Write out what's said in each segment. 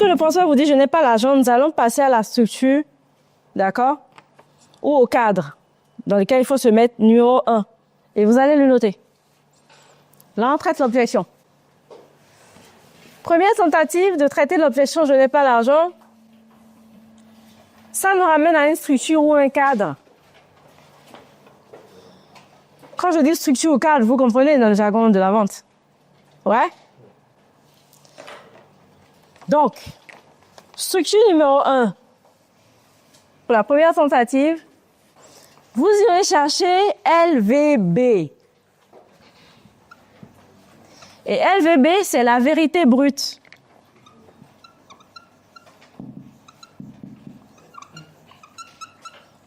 le prospect vous dit « je n'ai pas l'argent », nous allons passer à la structure, d'accord, ou au cadre, dans lequel il faut se mettre numéro 1. Et vous allez le noter. Là, on traite l'objection. Première tentative de traiter l'objection « je n'ai pas l'argent », ça nous ramène à une structure ou un cadre. Quand je dis structure ou cadre, vous comprenez dans le jargon de la vente. Ouais? Donc, structure numéro 1. Pour la première tentative, vous irez chercher LVB. Et LVB, c'est la vérité brute.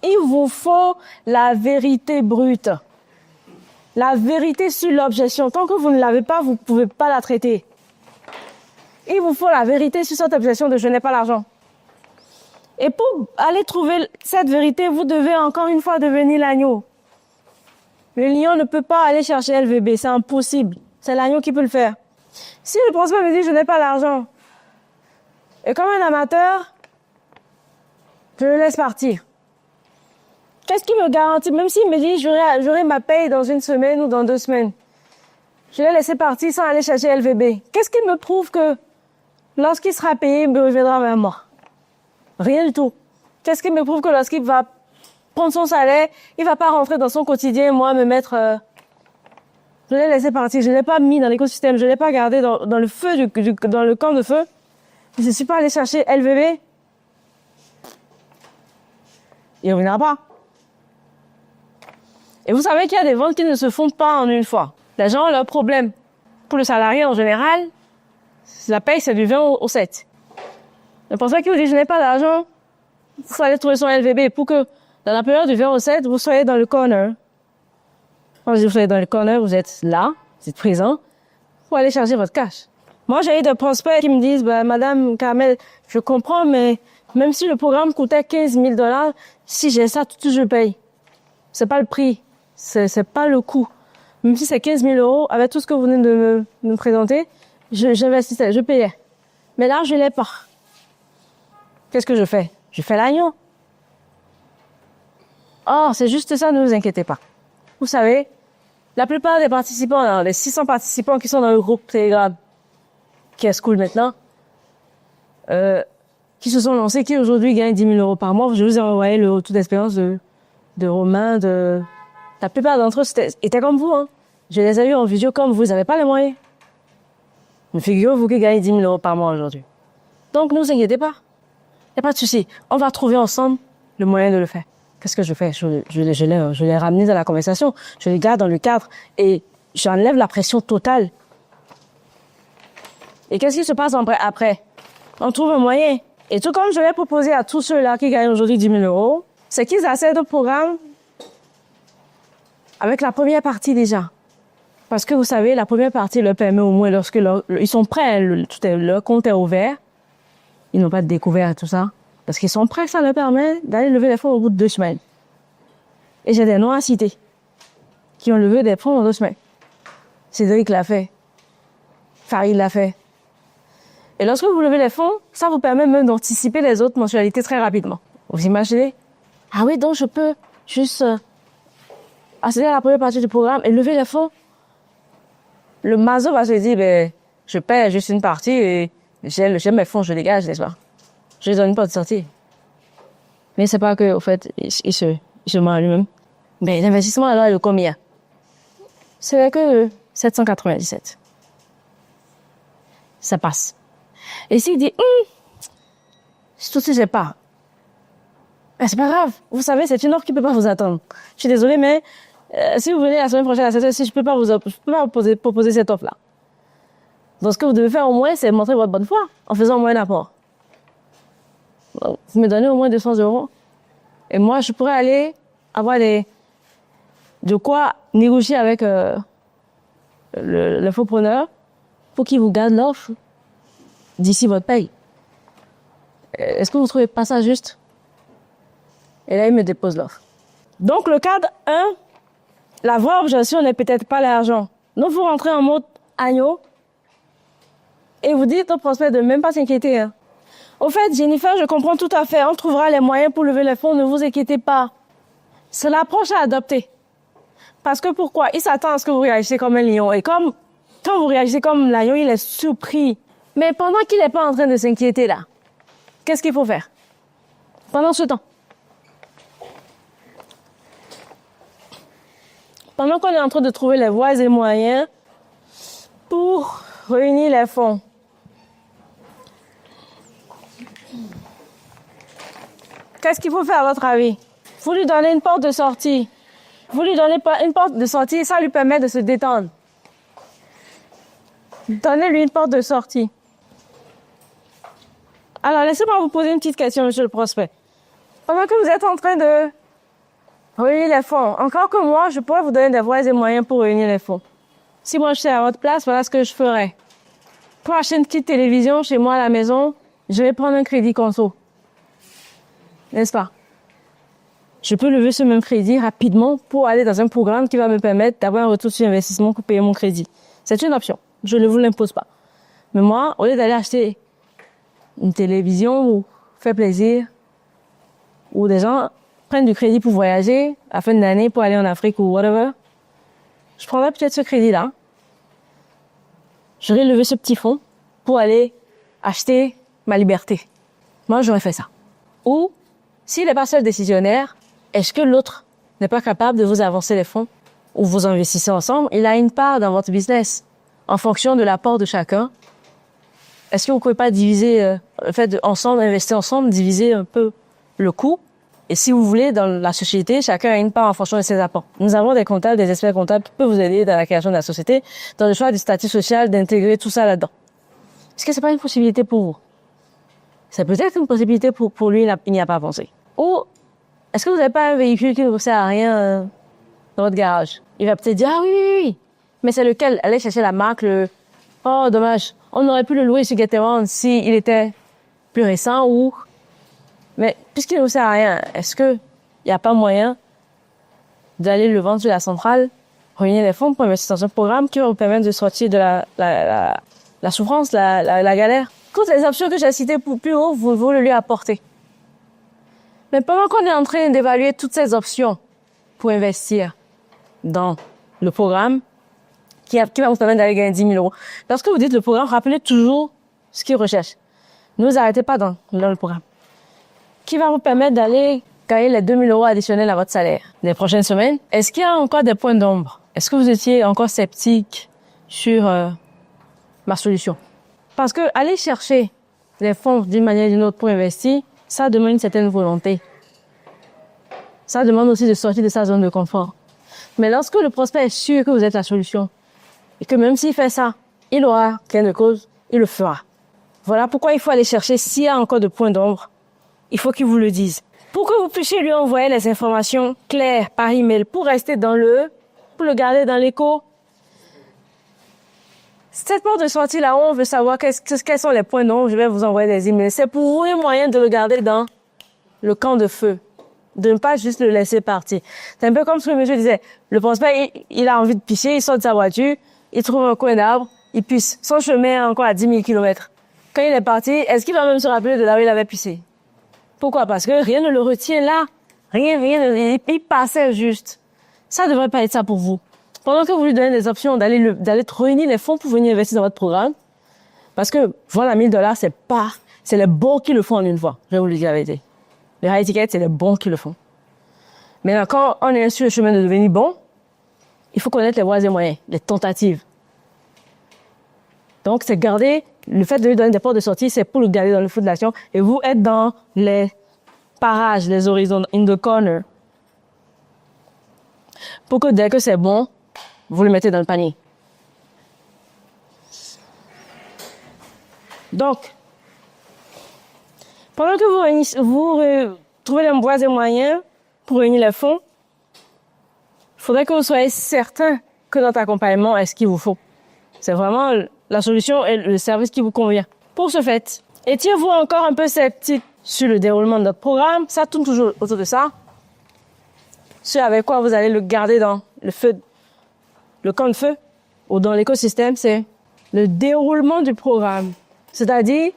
Il vous faut la vérité brute. La vérité sur l'objection. Tant que vous ne l'avez pas, vous ne pouvez pas la traiter. Il vous faut la vérité sur cette objection de « je n'ai pas l'argent ». Et pour aller trouver cette vérité, vous devez encore une fois devenir l'agneau. Le lion ne peut pas aller chercher LVB, c'est impossible. C'est l'agneau qui peut le faire. Si le prospect me dit « je n'ai pas l'argent », et comme un amateur, je le laisse partir. Qu'est-ce qui me garantit, même s'il me dit j'aurai ma paye dans 1 semaine ou dans 2 semaines, je l'ai laissé partir sans aller chercher LVB. Qu'est-ce qui me prouve que lorsqu'il sera payé, il me reviendra vers moi? Rien du tout. Qu'est-ce qui me prouve que lorsqu'il va prendre son salaire, il va pas rentrer dans son quotidien, moi, me mettre... Je l'ai laissé partir, je l'ai pas mis dans l'écosystème, je l'ai pas gardé dans le feu, dans le camp de feu. Je suis pas allé chercher LVB. Il reviendra pas. Et vous savez qu'il y a des ventes qui ne se font pas en une fois. Les gens ont leurs problèmes. Pour le salarié, en général, la paye, c'est du 20 au 7. Le prospect qui vous dit « je n'ai pas d'argent », vous allez trouver son LVB pour que, dans la période du 20 au 7, vous soyez dans le corner. Quand je dis vous soyez dans le corner, vous êtes là, vous êtes présent, pour aller charger votre cash. Moi, j'ai eu des prospects qui me disent bah, « Madame Carmel, je comprends, mais même si le programme coûtait 15 000 $, si j'ai ça, tout je paye. C'est pas le prix. C'est pas le coût. Même si c'est 15 000 €, avec tout ce que vous venez de me présenter, j'investissais, je payais. Mais là, je l'ai pas. Qu'est-ce que je fais? Je fais l'agneau. Oh, c'est juste ça, ne vous inquiétez pas. Vous savez, la plupart des participants, les 600 participants qui sont dans le groupe Telegram, qui est School maintenant, qui se sont lancés, qui aujourd'hui gagnent 10 000 € par mois, je vous ai envoyé le retour d'expérience de Romain, la plupart d'entre eux étaient comme vous, hein. Je les ai eus en vidéo comme vous n'avez pas les moyens. Mais figurez-vous qu'ils gagnent 10 000 € par mois aujourd'hui. Donc, ne vous inquiétez pas. Il n'y a pas de souci. On va trouver ensemble le moyen de le faire. Qu'est-ce que je fais? Je les ramène dans la conversation. Je les garde dans le cadre et j'enlève la pression totale. Et qu'est-ce qui se passe après? On trouve un moyen. Et tout comme je vais proposer à tous ceux-là qui gagnent aujourd'hui 10 000 €, c'est qu'ils accèdent au programme avec la première partie déjà. Parce que vous savez, la première partie leur permet au moins, lorsque ils sont prêts, leur compte est ouvert, ils n'ont pas de découvert et tout ça, parce qu'ils sont prêts, ça leur permet d'aller lever les fonds au bout de 2 semaines. Et j'ai des noms à citer qui ont levé des fonds en 2 semaines. Cédric l'a fait. Farid l'a fait. Et lorsque vous levez les fonds, ça vous permet même d'anticiper les autres mensualités très rapidement. Vous imaginez? Ah oui, donc je peux juste accéder à la première partie du programme et lever les fonds. Le maso va se dire, ben, je paie juste une partie et j'ai mes fonds, je dégage, n'est-ce pas? Je les donne pas de sortie. Mais c'est pas que, au fait, il se ment à lui-même. Mais l'investissement, alors, il est de combien? C'est que 797. Ça passe. Et s'il dit, tout de j'ai pas. Ben, c'est pas grave. Vous savez, c'est une offre qui peut pas vous attendre. Je suis désolée, mais si vous venez la semaine prochaine à 7h, je peux pas vous proposer cette offre-là. Donc, ce que vous devez faire au moins, c'est montrer votre bonne foi en faisant au moins un apport. Donc, vous me donnez au moins 200 €. Et moi, je pourrais aller avoir de quoi négocier avec le faux preneur pour qu'il vous garde l'offre d'ici votre paye. Est-ce que vous trouvez pas ça juste? Et là, il me dépose l'offre. Donc, le cadre 1, la vraie objection n'est peut-être pas l'argent. Donc, vous rentrez en mode agneau et vous dites au prospect de même pas s'inquiéter. Hein. Au fait, Jennifer, je comprends tout à fait. On trouvera les moyens pour lever les fonds, ne vous inquiétez pas. C'est l'approche à adopter. Parce que pourquoi? Il s'attend à ce que vous réagissez comme un lion. Et comme, quand vous réagissez comme un lion, il est surpris. Mais pendant qu'il n'est pas en train de s'inquiéter là, qu'est-ce qu'il faut faire? Pendant ce temps. Pendant qu'on est en train de trouver les voies et moyens pour réunir les fonds. Qu'est-ce qu'il faut faire à votre avis? Vous lui donnez une porte de sortie. Vous lui donnez une porte de sortie, ça lui permet de se détendre. Donnez-lui une porte de sortie. Alors, laissez-moi vous poser une petite question, monsieur le prospect. Pendant que vous êtes en train de réunir les fonds, encore que moi, je pourrais vous donner des voies et moyens pour réunir les fonds. Si moi, je suis à votre place, voilà ce que je ferais. Pour acheter une petite télévision chez moi à la maison, je vais prendre un crédit conso. N'est-ce pas? Je peux lever ce même crédit rapidement pour aller dans un programme qui va me permettre d'avoir un retour sur investissement pour payer mon crédit. C'est une option. Je ne vous l'impose pas. Mais moi, au lieu d'aller acheter une télévision ou faire plaisir, ou des gens prennent du crédit pour voyager à la fin de l'année pour aller en Afrique ou whatever, je prendrais peut-être ce crédit-là. J'aurais levé ce petit fonds pour aller acheter ma liberté. Moi, j'aurais fait ça. Ou, s'il n'est pas seul décisionnaire, est-ce que l'autre n'est pas capable de vous avancer les fonds ou vous investissez ensemble? Il a une part dans votre business en fonction de l'apport de chacun. Est-ce que vous pouvez pas diviser le fait d'ensemble investir ensemble, diviser un peu le coût? Et si vous voulez, dans la société, chacun a une part en fonction de ses apports. Nous avons des comptables, des experts comptables qui peuvent vous aider dans la création de la société, dans le choix du statut social, d'intégrer tout ça là-dedans. Est-ce que c'est pas une possibilité pour vous? C'est peut-être une possibilité pour lui, il n'y a pas pensé. Ou, est-ce que vous n'avez pas un véhicule qui ne vous sert à rien dans votre garage? Il va peut-être dire, ah oui, oui, oui. Mais c'est lequel? Allez chercher la marque, oh, dommage. On aurait pu le louer sur Get-A-One s'il était plus récent ou... Mais puisqu'il ne vous sert à rien, est-ce que il n'y a pas moyen d'aller le vendre sur la centrale, réunir les fonds pour investir dans un programme qui va vous permettre de sortir de la souffrance, la galère? Toutes les options que j'ai citées plus haut, vous le lui apportez. Mais pendant qu'on est en train d'évaluer toutes ces options pour investir dans le programme, qui va vous permettre d'aller gagner 10 000 euros. Lorsque vous dites le programme, rappelez toujours ce qu'il recherche. Ne vous arrêtez pas dans le programme. Qui va vous permettre d'aller gagner les 2 000 euros additionnels à votre salaire les prochaines semaines? Est-ce qu'il y a encore des points d'ombre? Est-ce que vous étiez encore sceptique sur ma solution? Parce que aller chercher les fonds d'une manière ou d'une autre pour investir, ça demande une certaine volonté. Ça demande aussi de sortir de sa zone de confort. Mais lorsque le prospect est sûr que vous êtes la solution, et que même s'il fait ça, il aura gain de cause, il le fera. Voilà pourquoi il faut aller chercher s'il y a encore de points d'ombre. Il faut qu'il vous le dise. Pour que vous puissiez lui envoyer les informations claires par email pour rester pour le garder dans l'écho. Cette porte de sortie là où on veut savoir quels sont les points d'ombre, je vais vous envoyer des emails. C'est pour vous un moyen de le garder dans le camp de feu. De ne pas juste le laisser partir. C'est un peu comme ce que le monsieur disait. Le prospect, il a envie de pisser, il sort de sa voiture, il trouve un coin d'arbre, il pisse. Son chemin est encore à 10 000 km. Quand il est parti, est-ce qu'il va même se rappeler de là où il avait pissé? Pourquoi? Parce que rien ne le retient là. Rien, il passait juste. Ça devrait pas être ça pour vous. Pendant que vous lui donnez des options d'aller réunir les fonds pour venir investir dans votre programme, parce que voilà, 1 000 $, c'est les bons qui le font en une fois. Je vais vous le dire la vérité. Les high tickets, c'est les bons qui le font. Mais quand on est sur le chemin de devenir bon, il faut connaître les voies et moyens, les tentatives. Donc, c'est garder, le fait de lui donner des portes de sortie, c'est pour le garder dans le feu de l'action et vous être dans les parages, les horizons, in the corner. Pour que dès que c'est bon, vous le mettez dans le panier. Donc, pendant que vous trouvez les voies et moyens pour réunir les fonds, il faudrait que vous soyez certain que notre accompagnement est ce qu'il vous faut. C'est vraiment la solution et le service qui vous convient. Pour ce fait, étiez-vous encore un peu sceptique sur le déroulement de notre programme? Ça tourne toujours autour de ça. Ce avec quoi vous allez le garder dans le feu, le camp de feu, ou dans l'écosystème, c'est le déroulement du programme. C'est-à-dire,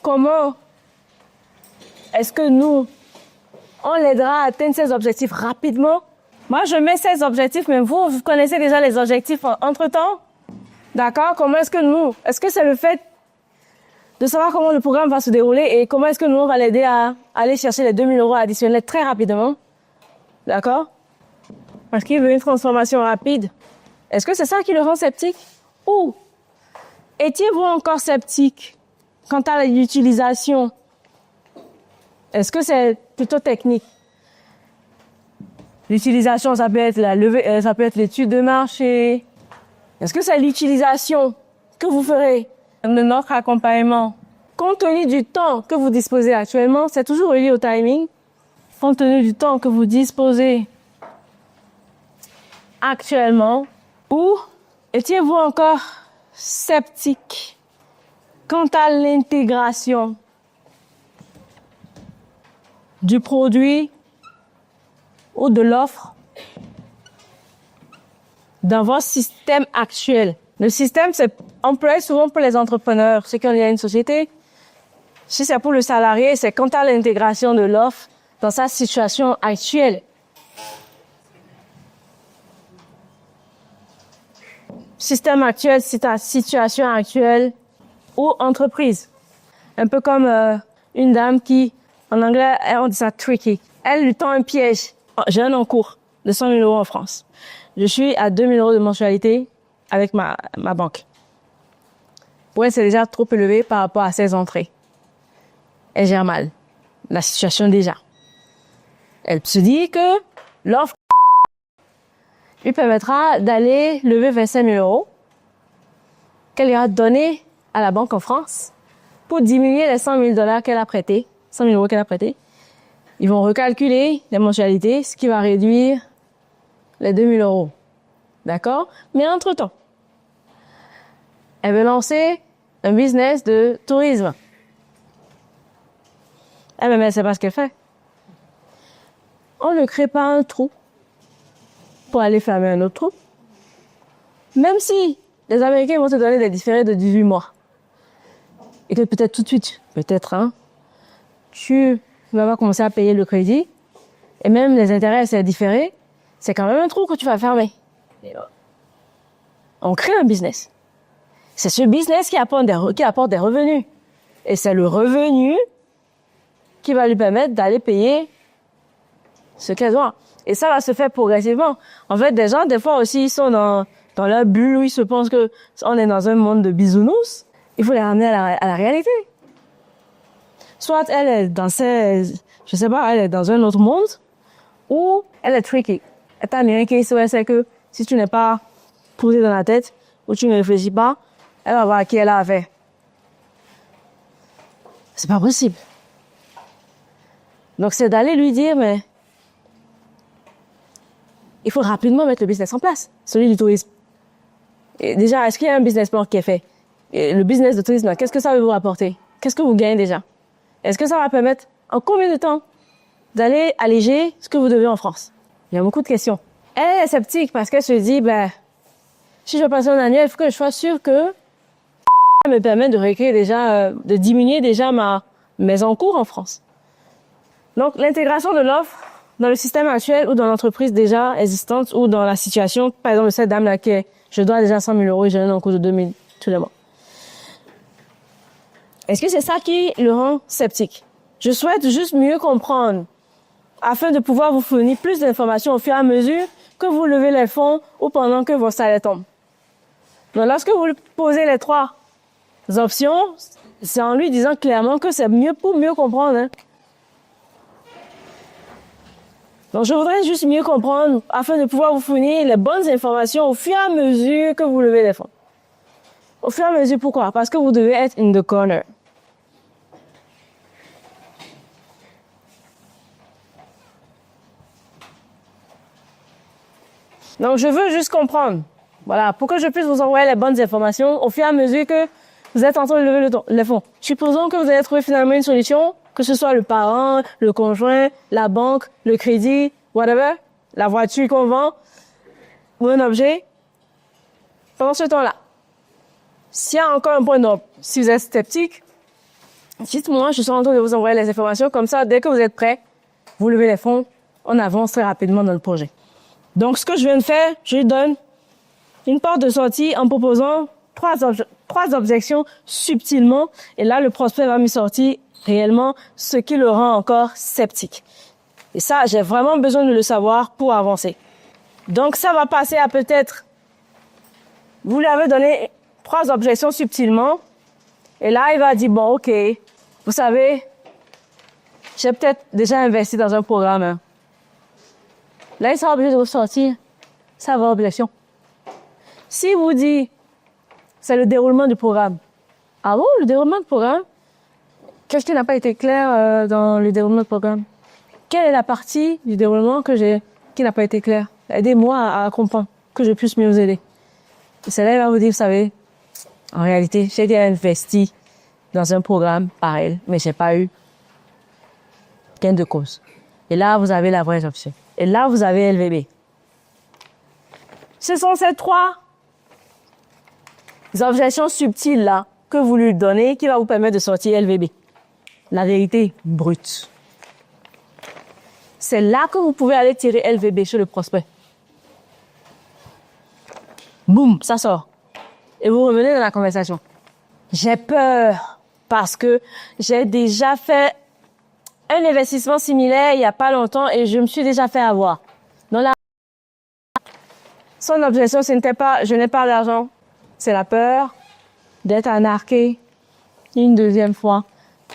comment est-ce que nous, on l'aidera à atteindre ses objectifs rapidement? Moi, je mets ces objectifs, mais vous connaissez déjà les objectifs entre-temps? D'accord? Comment est-ce que est-ce que c'est le fait de savoir comment le programme va se dérouler et comment est-ce que nous, on va l'aider à aller chercher les 2 000 euros additionnels très rapidement? D'accord? Parce qu'il veut une transformation rapide. Est-ce que c'est ça qui le rend sceptique? Ou étiez-vous encore sceptique quant à l'utilisation? Est-ce que c'est plutôt technique? L'utilisation, ça peut être ça peut être l'étude de marché. Est-ce que c'est l'utilisation que vous ferez de notre accompagnement? Compte tenu du temps que vous disposez actuellement, c'est toujours relié au timing. Compte tenu du temps que vous disposez actuellement, ou étiez-vous encore sceptique quant à l'intégration du produit ou de l'offre dans votre système actuel? Le système, c'est employé souvent pour les entrepreneurs, ceux qui ont lié à une société. Si c'est pour le salarié, c'est quant à l'intégration de l'offre dans sa situation actuelle. Système actuel, c'est ta situation actuelle ou entreprise. Un peu comme une dame qui, en anglais, on dit ça tricky. Elle lui tend un piège. J'ai un encours de 100 000 euros en France. Je suis à 2 000 euros de mensualité avec ma banque. Pour elle, c'est déjà trop élevé par rapport à ses entrées. Elle gère mal la situation déjà. Elle se dit que l'offre lui permettra d'aller lever 25 000 euros qu'elle ira donner à la banque en France pour diminuer les 100 000 dollars qu'elle a prêtés, 100 000 euros qu'elle a prêtés. Ils vont recalculer les mensualités, ce qui va réduire les 2 000 euros. D'accord? Mais entre-temps, elle veut lancer un business de tourisme. Eh bien, mais c'est pas ce qu'elle fait. On ne crée pas un trou pour aller fermer un autre trou. Même si les Américains vont te donner des différés de 18 mois. Et que peut-être tout de suite, tu vas pas commencer à payer le crédit. Et même les intérêts, c'est différé. C'est quand même un trou que tu vas fermer. On crée un business. C'est ce business qui apporte des revenus. Et c'est le revenu qui va lui permettre d'aller payer ce qu'elle doit. Et ça va se faire progressivement. En fait, des gens, des fois aussi, ils sont dans leur bulle où ils se pensent que on est dans un monde de bisounours. Il faut les ramener à la réalité. Soit elle est elle est dans un autre monde, ou elle est tricky. Elle t'a américaine, c'est que si tu n'es pas posé dans la tête, ou tu ne réfléchis pas, elle va voir à qui elle a affaire. C'est pas possible. Donc c'est d'aller lui dire, mais il faut rapidement mettre le business en place, celui du tourisme. Et déjà, est-ce qu'il y a un business plan qui est fait? Et le business de tourisme, qu'est-ce que ça va vous rapporter? Qu'est-ce que vous gagnez déjà? Est-ce que ça va permettre, en combien de temps, d'aller alléger ce que vous devez en France? Il y a beaucoup de questions. Elle est sceptique parce qu'elle se dit, si je veux passer un annuel, il faut que je sois sûre que ça me permet de récréer déjà, de diminuer déjà mes encours en France. Donc, l'intégration de l'offre dans le système actuel ou dans l'entreprise déjà existante ou dans la situation, par exemple, cette dame-là qui est, je dois déjà 100 000 euros et j'ai un encours de 2 000 tous les mois. Est-ce que c'est ça qui le rend sceptique? Je souhaite juste mieux comprendre afin de pouvoir vous fournir plus d'informations au fur et à mesure que vous levez les fonds ou pendant que vos salaires tombent. Donc, lorsque vous posez les 3 options, c'est en lui disant clairement que c'est mieux pour mieux comprendre. Hein. Donc, je voudrais juste mieux comprendre afin de pouvoir vous fournir les bonnes informations au fur et à mesure que vous levez les fonds. Au fur et à mesure, pourquoi? Parce que vous devez être in the corner. Donc, je veux juste comprendre. Voilà, pour que je puisse vous envoyer les bonnes informations au fur et à mesure que vous êtes en train de lever les fonds. Supposons que vous avez trouvé finalement une solution, que ce soit le parent, le conjoint, la banque, le crédit, whatever, la voiture qu'on vend, ou un objet. Pendant ce temps-là, s'il y a encore un point d'ombre, si vous êtes sceptique, Dites-moi, je suis en train de vous envoyer les informations. Comme ça, dès que vous êtes prêts, vous levez les fonds. On avance très rapidement dans le projet. Donc, ce que je viens de faire, je lui donne une porte de sortie en proposant trois objections subtilement. Et là, le prospect va me sortir réellement ce qui le rend encore sceptique. Et ça, j'ai vraiment besoin de le savoir pour avancer. Donc, ça va passer à peut-être... Vous lui avez donné 3 objections subtilement. Et là, il va dire, bon, OK, vous savez, j'ai peut-être déjà investi dans un programme. Hein. Là, il sera obligé de ressortir sa vraie objection. Si vous dit, c'est le déroulement du programme. Ah bon, le déroulement du programme? Qu'est-ce qui n'a pas été clair dans le déroulement du programme? Quelle est la partie du déroulement qui n'a pas été claire? Aidez-moi à comprendre, que je puisse mieux vous aider. Et c'est là il va vous dire, vous savez, en réalité, j'ai déjà investi dans un programme pareil, mais j'ai pas eu gain de cause. Et là, vous avez la vraie option. Et là, vous avez LVB. Ce sont ces 3 objections subtiles là que vous lui donnez qui va vous permettre de sortir LVB. La vérité brute. C'est là que vous pouvez aller tirer LVB chez le prospect. Boum, ça sort. Et vous revenez dans la conversation. J'ai peur parce que j'ai déjà fait un investissement similaire il y a pas longtemps et je me suis déjà fait avoir. Son objection, ce n'était pas « je n'ai pas d'argent ». C'est la peur d'être arnaqué une deuxième fois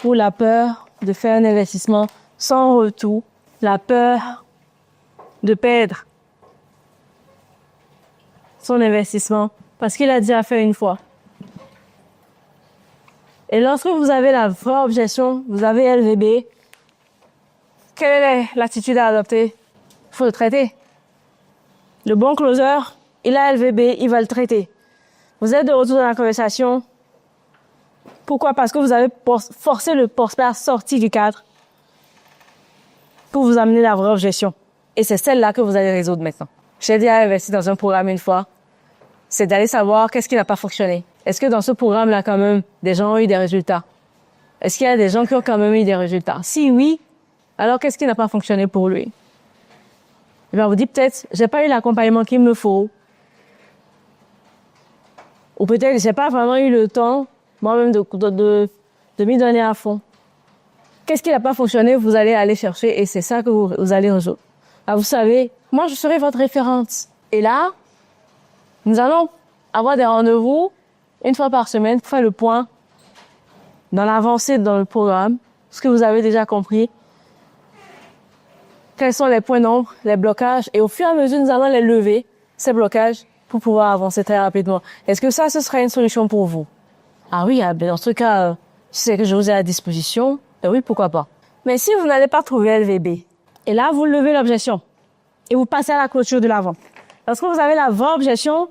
ou la peur de faire un investissement sans retour, la peur de perdre son investissement parce qu'il a déjà fait une fois. Et lorsque vous avez la vraie objection, vous avez LVB, quelle est l'attitude à adopter? Il faut le traiter. Le bon closer, il a LVB, il va le traiter. Vous êtes de retour dans la conversation. Pourquoi? Parce que vous avez forcé le prospect à sortir du cadre pour vous amener la vraie objection. Et c'est celle-là que vous allez résoudre maintenant. J'ai déjà investi dans un programme une fois. C'est d'aller savoir qu'est-ce qui n'a pas fonctionné. Est-ce que dans ce programme-là, quand même, des gens ont eu des résultats? Est-ce qu'il y a des gens qui ont quand même eu des résultats? Si oui, alors qu'est-ce qui n'a pas fonctionné pour lui? Il va vous dire peut-être, j'ai pas eu l'accompagnement qu'il me faut. Ou peut-être, j'ai pas vraiment eu le temps, moi-même, de m'y donner à fond. Qu'est-ce qui n'a pas fonctionné? Vous allez aller chercher et c'est ça que vous allez résoudre. Ah, vous savez, moi, je serai votre référente. Et là, nous allons avoir des rendez-vous une fois par semaine pour faire le point dans l'avancée dans le programme, ce que vous avez déjà compris, quels sont les points d'ombre, les blocages, et au fur et à mesure, nous allons les lever, ces blocages, pour pouvoir avancer très rapidement. Est-ce que ça, ce serait une solution pour vous? Ah oui, dans ce cas, c'est que je vous ai à disposition. Et oui, pourquoi pas. Mais si vous n'allez pas trouver LVB, et là, vous levez l'objection, et vous passez à la clôture de la vente. Lorsque vous avez la vraie objection,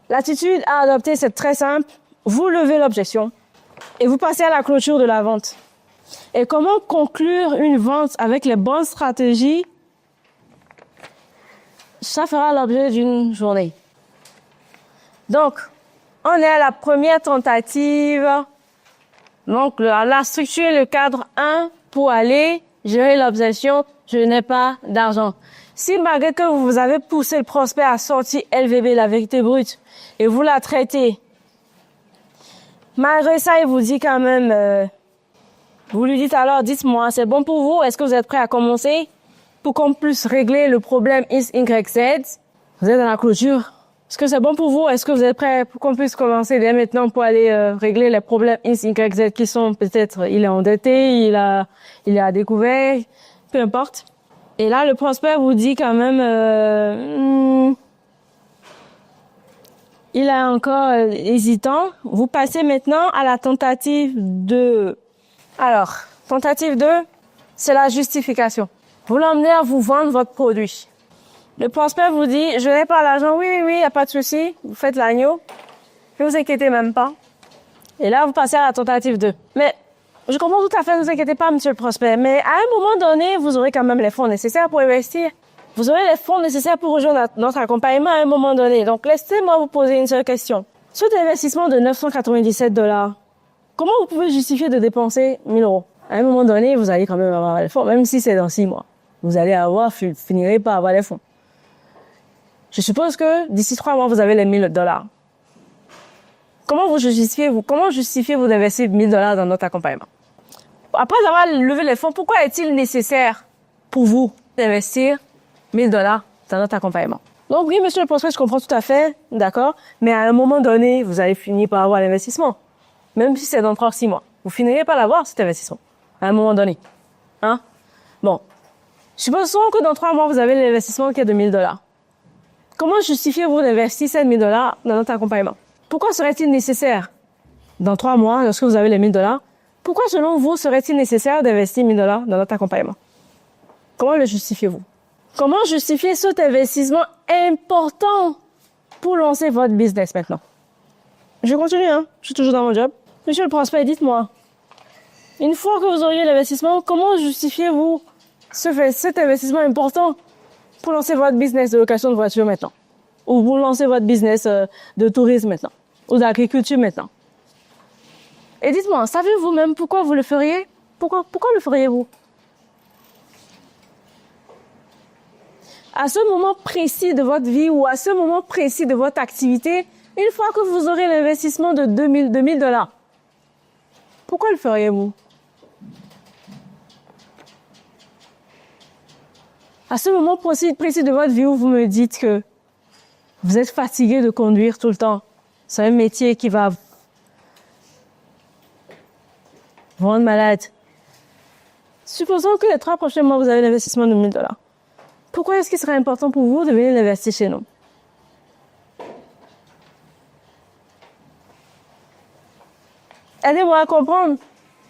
l'attitude à adopter, c'est très simple. Vous levez l'objection, et vous passez à la clôture de la vente. Et comment conclure une vente avec les bonnes stratégies? Ça fera l'objet d'une journée. Donc, on est à la première tentative. Donc, la structure, le cadre 1 pour aller gérer l'objection, je n'ai pas d'argent. Si malgré que vous avez poussé le prospect à sortir LVB, la vérité brute, et vous la traitez, malgré ça, il vous dit quand même, vous lui dites alors, dites-moi, c'est bon pour vous? Est-ce que vous êtes prêt à commencer pour qu'on puisse régler le problème X, Y, Z? Vous êtes dans la clôture. Est-ce que c'est bon pour vous? Est-ce que vous êtes prêt pour qu'on puisse commencer dès maintenant pour aller régler les problèmes X, Y, Z qui sont peut-être, il est endetté, il a découvert, peu importe. Et là, le prospect vous dit quand même, il est encore hésitant. Vous passez maintenant à la tentative 2. Alors, tentative 2, c'est la justification. Vous l'emmenez à vous vendre votre produit. Le prospect vous dit, je n'ai pas l'argent. Oui, y a pas de souci. Vous faites l'agneau. Ne vous inquiétez même pas. Et là, vous passez à la tentative 2. Mais, je comprends tout à fait, ne vous inquiétez pas, monsieur le prospect. Mais à un moment donné, vous aurez quand même les fonds nécessaires pour investir. Vous aurez les fonds nécessaires pour rejoindre notre accompagnement à un moment donné. Donc, laissez-moi vous poser une seule question. Cet investissement de $997, Comment vous pouvez justifier de dépenser 1000 euros? À un moment donné, vous allez quand même avoir les fonds, même si c'est dans 6 mois. Vous allez finirez par avoir les fonds. Je suppose que d'ici 3 mois, vous avez les 1000 dollars. Comment justifiez vous d'investir 1000 dollars dans notre accompagnement? Après avoir levé les fonds, pourquoi est-il nécessaire pour vous d'investir 1000 dollars dans notre accompagnement? Donc oui, monsieur le prospect, je comprends tout à fait, d'accord, mais à un moment donné, vous allez finir par avoir l'investissement. Même si c'est dans 6 mois. Vous finirez par l'avoir, cet investissement. À un moment donné. Hein? Bon. Supposons que dans 3 mois, vous avez l'investissement qui est de 1000 dollars. Comment justifiez-vous d'investir ces 1000 dollars dans notre accompagnement? Pourquoi serait-il nécessaire, dans 3 mois, lorsque vous avez les 1000 dollars, pourquoi, selon vous, serait-il nécessaire d'investir 1000 dollars dans notre accompagnement? Comment le justifiez-vous? Comment justifier cet investissement important pour lancer votre business maintenant? Je continue, hein. Je suis toujours dans mon job. Monsieur le prospect, dites-moi. Une fois que vous auriez l'investissement, comment justifiez-vous cet investissement important pour lancer votre business de location de voiture maintenant? Ou pour lancer votre business de tourisme maintenant? Ou d'agriculture maintenant? Et dites-moi, savez-vous même pourquoi vous le feriez? Pourquoi le feriez-vous? À ce moment précis de votre vie ou à ce moment précis de votre activité, une fois que vous aurez l'investissement de 2000 dollars, pourquoi le feriez-vous? À ce moment précis de votre vie où vous me dites que vous êtes fatigué de conduire tout le temps, c'est un métier qui va vous rendre malade. Supposons que les 3 prochains mois, vous avez l'investissement de 1000 dollars. Pourquoi est-ce qu'il serait important pour vous de venir l'investir chez nous? Aidez-moi à comprendre.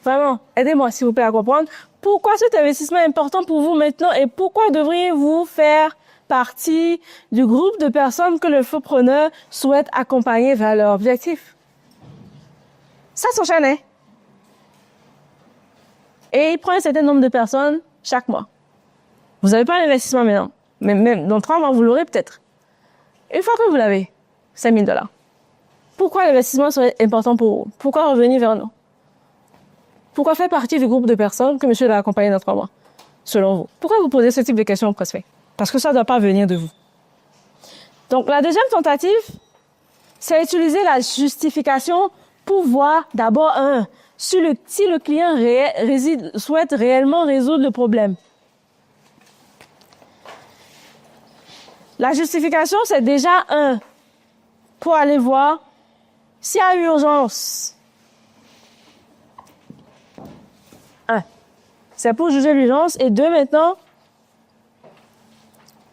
Vraiment, aidez-moi s'il vous plaît à comprendre. Pourquoi cet investissement est important pour vous maintenant et pourquoi devriez-vous faire partie du groupe de personnes que le faux-preneur souhaite accompagner vers leur objectif? Ça s'enchaîne, hein? Et il prend un certain nombre de personnes chaque mois. Vous n'avez pas l'investissement maintenant. Mais même dans 3 mois, vous l'aurez peut-être. Une fois que vous l'avez, 5000 dollars. Pourquoi l'investissement serait important pour vous? Pourquoi revenir vers nous? Pourquoi faire partie du groupe de personnes que monsieur va accompagner dans 3 mois, selon vous? Pourquoi vous posez ce type de questions au prospect? Parce que ça ne doit pas venir de vous. Donc, la deuxième tentative, c'est utiliser la justification pour voir d'abord si le client souhaite réellement résoudre le problème. La justification, c'est déjà pour aller voir s'il y a urgence. C'est pour juger l'urgence. Et 2, maintenant,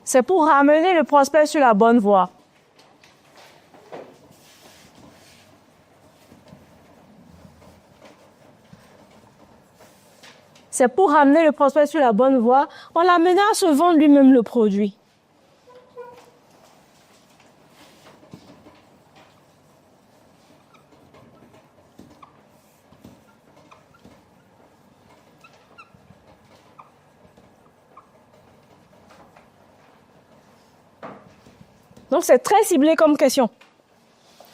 c'est pour ramener le prospect sur la bonne voie. C'est pour ramener le prospect sur la bonne voie en l'amenant à se vendre lui-même le produit. Donc, c'est très ciblé comme question.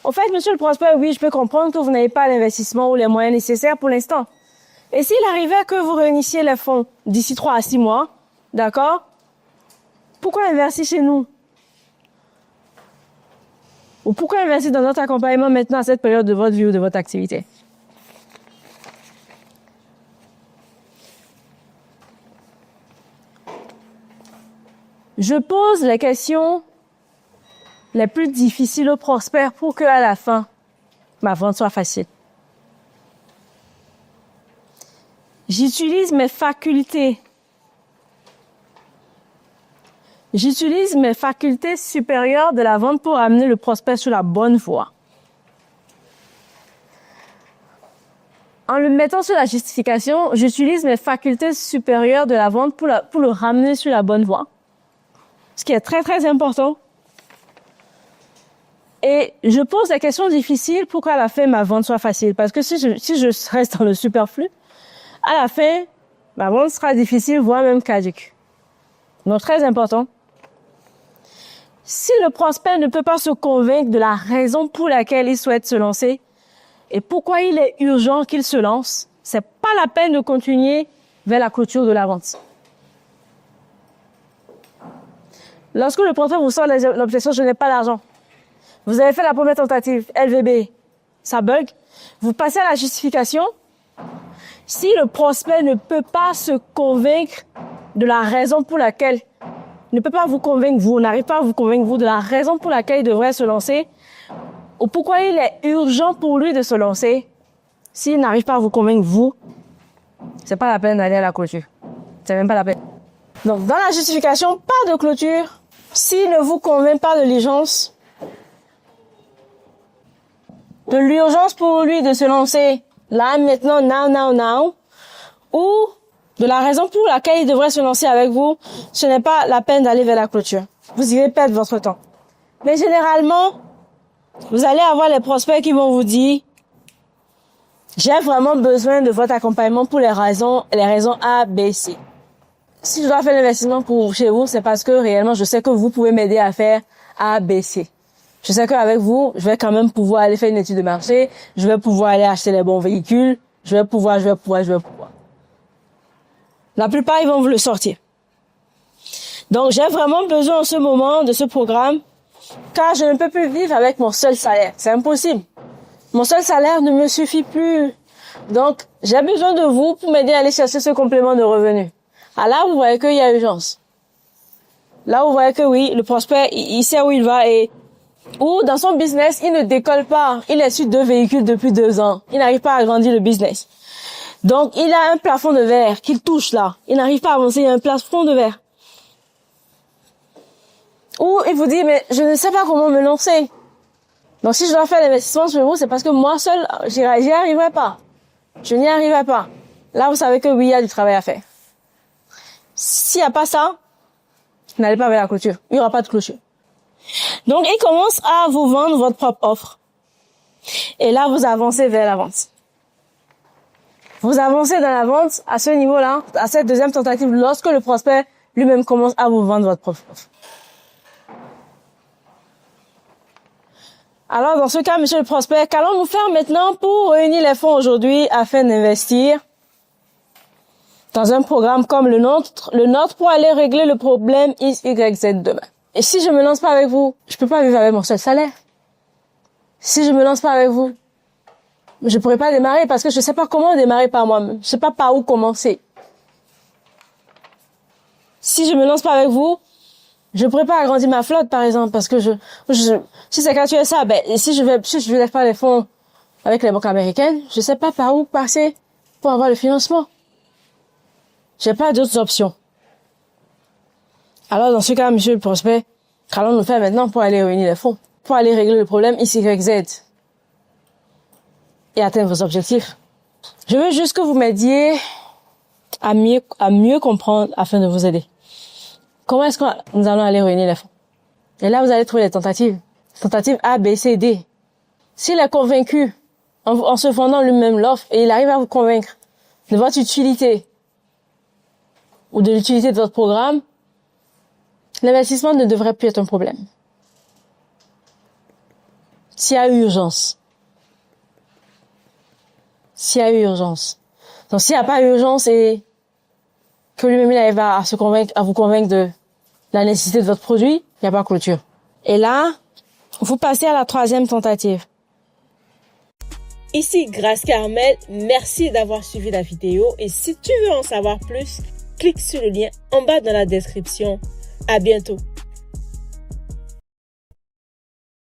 Au fait, monsieur le prospect, oui, je peux comprendre que vous n'avez pas l'investissement ou les moyens nécessaires pour l'instant. Et s'il arrivait que vous réunissiez les fonds d'ici 3 à 6 mois, d'accord? Pourquoi investir chez nous? Ou pourquoi investir dans notre accompagnement maintenant à cette période de votre vie ou de votre activité? Je pose les questions les plus difficiles aux prospects pour qu'à la fin, ma vente soit facile. J'utilise mes facultés. J'utilise mes facultés supérieures de la vente pour amener le prospect sur la bonne voie. En le mettant sur la justification, j'utilise mes facultés supérieures de la vente pour le ramener sur la bonne voie. Ce qui est très, très important. Et je pose la question difficile pour qu'à la fin, ma vente soit facile. Parce que si je reste dans le superflu, à la fin, ma vente sera difficile, voire même caduque. Donc, très important. Si le prospect ne peut pas se convaincre de la raison pour laquelle il souhaite se lancer, et pourquoi il est urgent qu'il se lance, c'est pas la peine de continuer vers la clôture de la vente. Lorsque le prospect vous sort l'objection, je n'ai pas d'argent. Vous avez fait la première tentative, LVB, ça bug. Vous passez à la justification. Si le prospect ne peut pas se convaincre de la raison pour laquelle, ne peut pas vous convaincre, vous n'arrive pas à vous convaincre, vous, de la raison pour laquelle il devrait se lancer, ou pourquoi il est urgent pour lui de se lancer, s'il n'arrive pas à vous convaincre, vous, c'est pas la peine d'aller à la clôture. C'est même pas la peine. Donc, dans la justification, pas de clôture. S'il ne vous convainc pas de l'urgence pour lui de se lancer, là, maintenant, now, ou de la raison pour laquelle il devrait se lancer avec vous, ce n'est pas la peine d'aller vers la clôture. Vous irez perdre votre temps. Mais généralement, vous allez avoir les prospects qui vont vous dire, j'ai vraiment besoin de votre accompagnement pour les raisons A, B, C. Si je dois faire l'investissement pour chez vous, c'est parce que réellement, je sais que vous pouvez m'aider à faire A, B, C. Je sais qu'avec vous, je vais quand même pouvoir aller faire une étude de marché, je vais pouvoir aller acheter les bons véhicules, je vais pouvoir. La plupart, ils vont vous le sortir. Donc, j'ai vraiment besoin en ce moment de ce programme, car je ne peux plus vivre avec mon seul salaire. C'est impossible. Mon seul salaire ne me suffit plus. Donc, j'ai besoin de vous pour m'aider à aller chercher ce complément de revenus. Ah là, vous voyez qu'il y a urgence. Là, vous voyez que oui, le prospect, il sait où il va ou dans son business, il ne décolle pas. Il est sur 2 véhicules depuis 2 ans. Il n'arrive pas à agrandir le business. Donc, il a un plafond de verre qu'il touche là. Il n'arrive pas à avancer, il y a un plafond de verre. Ou il vous dit, mais je ne sais pas comment me lancer. Donc, si je dois faire l'investissement chez vous, c'est parce que moi seul, j'y arriverai pas. Je n'y arriverai pas. Là, vous savez que oui, il y a du travail à faire. S'il n'y a pas ça, n'allez pas vers la clôture. Il n'y aura pas de clôture. Donc, il commence à vous vendre votre propre offre. Et là, vous avancez vers la vente. Vous avancez dans la vente à ce niveau-là, à cette deuxième tentative, lorsque le prospect lui-même commence à vous vendre votre propre offre. Alors, dans ce cas, monsieur le prospect, qu'allons-nous faire maintenant pour réunir les fonds aujourd'hui afin d'investir dans un programme comme le nôtre pour aller régler le problème X, Y, Z demain? Et si je me lance pas avec vous, je peux pas vivre avec mon seul salaire. Si je me lance pas avec vous, je pourrais pas démarrer parce que je sais pas comment démarrer par moi-même. Je sais pas par où commencer. Si je me lance pas avec vous, je pourrais pas agrandir ma flotte, par exemple, parce que si c'est quand tu es ça, si je lève pas les fonds avec les banques américaines, je sais pas par où passer pour avoir le financement. J'ai pas d'autres options. Alors, dans ce cas, monsieur le prospect, qu'allons-nous faire maintenant pour aller réunir les fonds, pour aller régler le problème X, Y, Z et atteindre vos objectifs? Je veux juste que vous m'aidiez à mieux comprendre afin de vous aider. Comment est-ce que nous allons aller réunir les fonds? Et là, vous allez trouver les tentatives. Tentative A, B, C, D. S'il est convaincu, en se vendant lui-même l'offre, et il arrive à vous convaincre de votre utilité ou de l'utilité de votre programme, l'investissement ne devrait plus être un problème. S'il y a urgence. Donc, s'il n'y a pas urgence et que lui-même il arrive à vous convaincre de la nécessité de votre produit, il n'y a pas de clôture. Et là, vous passez à la 3e tentative. Ici Grace Carmel, merci d'avoir suivi la vidéo et si tu veux en savoir plus, clique sur le lien en bas dans la description. À bientôt.